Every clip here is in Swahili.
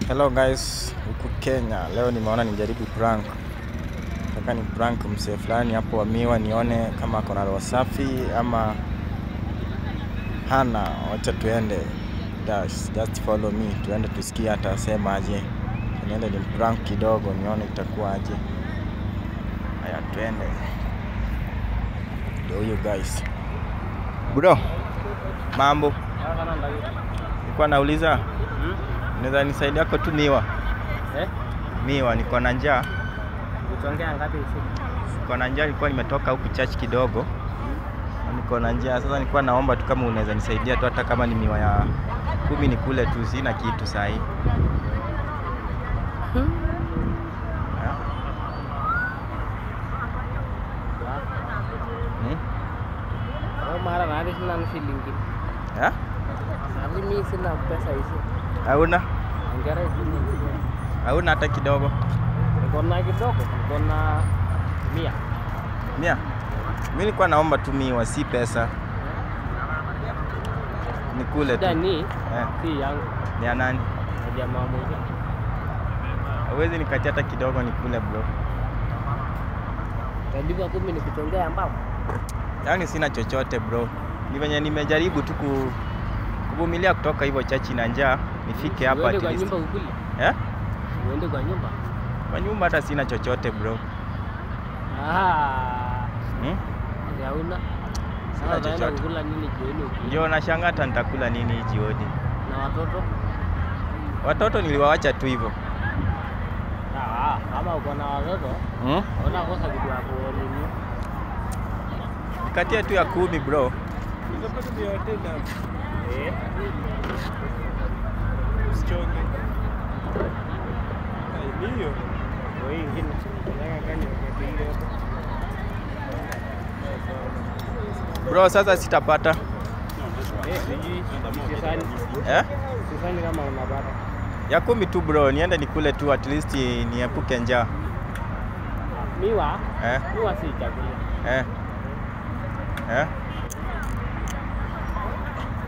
Hello guys, huku Kenya. Leo nimeona nijaribu prank. Nataka ni prank msee fulani hapo wa Miwa, nione kama ako na roho safi ama hana. Wacha tuende. Just follow me. Tuende tusikie atasema aje. Niende ni prank kidogo nione itakuwa aje. Haya tuende. Ndio huyo guys. Bro. Mambo. Nilikuwa nauliza. Unaweza nisaidia kwa tu Miwa? Miwa, niko na njaa. Utongea ngapi usiku? Niko na njaa, nilikuwa nimetoka huku church kidogo. Niko na njaa. Sasa nilikuwa naomba tu kama unaweza nisaidia tu hata kama ni miwa ya 10 nikule tu, sina kitu saa hii. Mara nani sina shilingi. Sabi mimi sina pesa hizo. Hauna? Ngara hizo. Hauna hata kidogo? Niko na kidogo, niko na 100. 100? Mimi nilikuwa naomba tu miwa, si pesa. Nikule tu. Dani? Si yangu. Ni ya nani? Ni ya mama moja. Hawezi nikatia hata kidogo nikule bro. Kadibu 10 nikutongea ambao. Yaani sina chochote bro. Ni venye nimejaribu tu kuvumilia kutoka hivyo chachi na njaa nifike hapa at least. Uende kwa nyumba ukule? Uende kwa nyumba? Kwa nyumba hata sina chochote bro. Yauna. Sina chochote. Kula nini jioni ukule? Ndio nashangaa hata nitakula nini jioni. Na watoto? Watoto niliwaacha tu hivyo. Kama uko na watoto, unakosa kitu hapo nini? Nikatia tu ya 10 bro. Hizo pesa ndio tena. Usichoke. Ndio. Wewe ingine. Nataka gani ukapige hapo? Bro, sasa sitapata. Sifani kama unapata. Ya 10 tu bro, niende nikule tu at least niepuke njaa. Miwa? Miwa si chakula.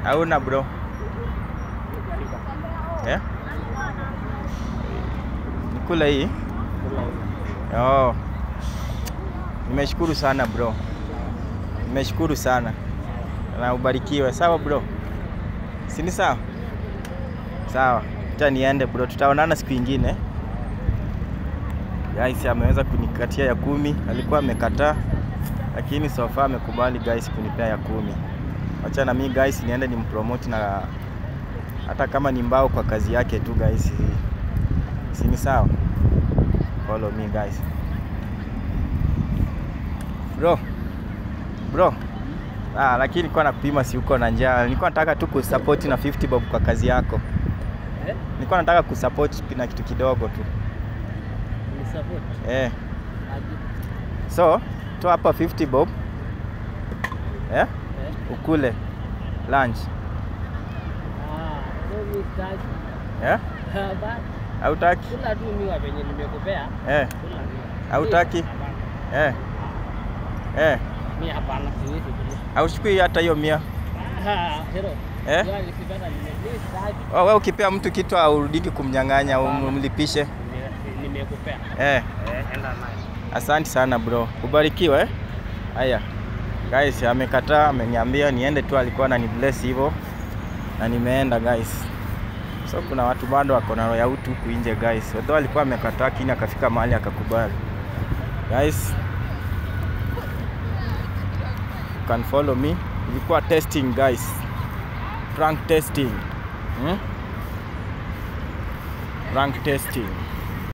Hauna bro? Nikule hii? Oh. Nimeshukuru sana bro. Nimeshukuru sana. Na ubarikiwe. Sawa bro? Si ni sawa? Sawa. Acha niende bro. Tutaonana siku nyingine. Guys ameweza kunikatia ya 10. Alikuwa amekataa. Lakini so far amekubali guys kunipea ya 10. Acha na mimi guys niende nimpromote na hata kama ni mbao kwa kazi yake tu guys. Si ni sawa? Follow me guys. Bro. Lakini nilikuwa napima si uko na njaa. Nilikuwa nataka tu kusupport na 50 bob kwa kazi yako. Nilikuwa nataka kusupport na kitu kidogo tu. Ni support? So, toa hapa 50 bob. Ukule lunch. Mimi sitaki. Hautaki? Kula tu miwa venye nimekupea. Hautaki? Mimi hapana, siwezi kula. Hauchukui hata hiyo 100? Hero. Wewe ukipea mtu kitu aurudiki kumnyang'anya, umlipishe. Nimekupea. Enda naye. Asante sana bro. Ubarikiwe. Haya. Guys, amekataa, ameniambia niende tu, alikuwa ananibless hivyo. Na nimeenda guys. So kuna watu bado wako na roho ya utu huku nje guys. Watu alikuwa amekataa kini akafika mahali akakubali. Guys, you can follow me. Ilikuwa testing guys. Prank testing. Prank testing.